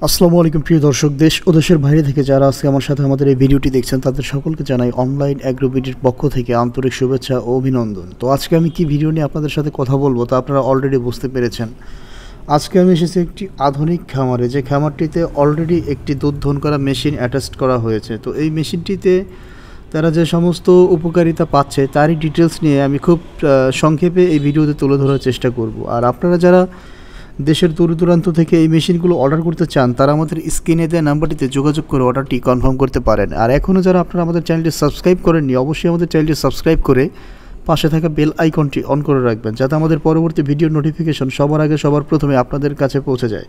আসসালামু আলাইকুম প্রিয় দর্শক, দেশ ও দেশের বাইরে থেকে যারা আজকে আমার সাথে আমাদের এই ভিডিওটি দেখছেন তাদের সকলকে জানাই অনলাইন অ্যাগ্রোবিডির পক্ষ থেকে আন্তরিক শুভেচ্ছা ও অভিনন্দন। তো আজকে আমি কি ভিডিও নিয়ে আপনাদের সাথে কথা বলবো তা আপনারা অলরেডি বুঝতে পেরেছেন। আজকে আমি এসেছি একটি আধুনিক খামারে, যে খামারটিতে অলরেডি একটি দুধ দহন করা মেশিন অ্যাটাচড করা হয়েছে। তো এই মেশিনটিতে তারা যে সমস্ত উপকারিতা পাচ্ছে তারই ডিটেলস নিয়ে আমি খুব সংক্ষেপে এই ভিডিওতে তুলে ধরার চেষ্টা করব। আর আপনারা যারা দেশের দূর দূরান্ত থেকে এই মেশিনগুলো অর্ডার করতে চান তারা আমাদের স্ক্রিনে দেওয়া নাম্বারটিতে যোগাযোগ করে অর্ডারটি কনফার্ম করতে পারেন। আর এখনও যারা আপনারা আমাদের চ্যানেলটি সাবস্ক্রাইব করেননি, অবশ্যই আমাদের চ্যানেলটি সাবস্ক্রাইব করে পাশে থাকা বেল আইকনটি অন করে রাখবেন, যাতে আমাদের পরবর্তী ভিডিও নোটিফিকেশন সবার আগে সবার প্রথমে আপনাদের কাছে পৌঁছে যায়।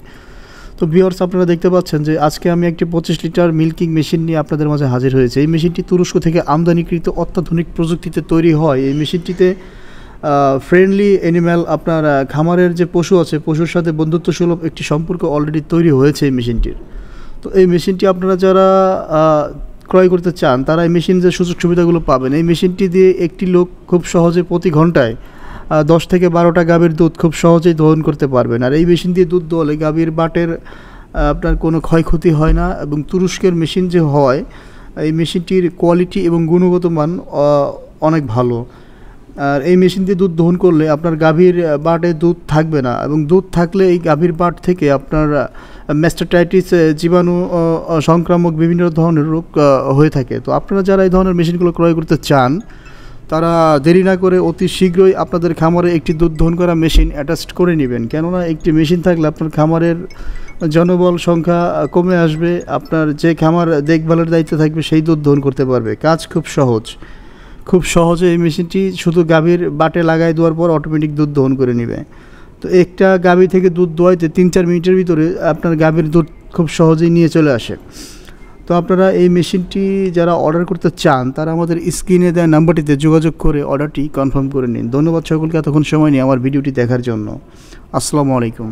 তো ভিউয়ার্স, আপনারা দেখতে পাচ্ছেন যে আজকে আমি একটি 25 লিটার মিল্কিং মেশিন নিয়ে আপনাদের মাঝে হাজির হয়েছে। এই মেশিনটি তুরস্ক থেকে আমদানিকৃত অত্যাধুনিক প্রযুক্তিতে তৈরি হয়। এই মেশিনটিতে ফ্রেন্ডলি অ্যানিম্যাল, আপনার খামারের যে পশু আছে পশুর সাথে বন্ধুত্বসুলভ একটি সম্পর্ক অলরেডি তৈরি হয়েছে এই মেশিনটির। তো এই মেশিনটি আপনারা যারা ক্রয় করতে চান তারা এই মেশিন যে সুযোগ সুবিধাগুলো পাবেন, এই মেশিনটি দিয়ে একটি লোক খুব সহজে প্রতি ঘন্টায় 10 থেকে 12টা গাভীর দুধ খুব সহজেই দহন করতে পারবেন। আর এই মেশিন দিয়ে দুধ দোয়ালে গাভীর বাটের আপনার কোনো ক্ষয়ক্ষতি হয় না। এবং তুরস্কের মেশিন যে হয়, এই মেশিনটির কোয়ালিটি এবং গুণগত মান অনেক ভালো। আর এই মেশিন দিয়ে দুধ দহন করলে আপনার গাভীর বাটে দুধ থাকবে না, এবং দুধ থাকলে এই গাভীর বাট থেকে আপনার ম্যাস্টাটাইটিস, জীবাণু সংক্রামক বিভিন্ন ধরনের রোগ হয়ে থাকে। তো আপনারা যারা এই ধরনের মেশিনগুলো ক্রয় করতে চান তারা দেরি না করে অতি শীঘ্রই আপনাদের খামারে একটি দুধ দহন করা মেশিন অ্যাটাচড করে নেবেন। কেননা একটি মেশিন থাকলে আপনার খামারের জনবল সংখ্যা কমে আসবে, আপনার যে খামার দেখভালের দায়িত্ব থাকবে সেই দুধ দহন করতে পারবে। কাজ খুব সহজ, খুব সহজে এই মেশিনটি শুধু গাভীর বাটে লাগাই দেওয়ার পর অটোমেটিক দুধ দহন করে নেবে। তো একটা গাভী থেকে দুধ দোয়াইতে 3-4 মিনিটের ভিতরে আপনার গাভীর দুধ খুব সহজেই নিয়ে চলে আসে। তো আপনারা এই মেশিনটি যারা অর্ডার করতে চান তারা আমাদের স্ক্রিনে দেওয়া নাম্বারটিতে যোগাযোগ করে অর্ডারটি কনফার্ম করে নিন। ধন্যবাদ সকলকে এতক্ষণ সময় নিয়ে আমার ভিডিওটি দেখার জন্য। আসসালামু আলাইকুম।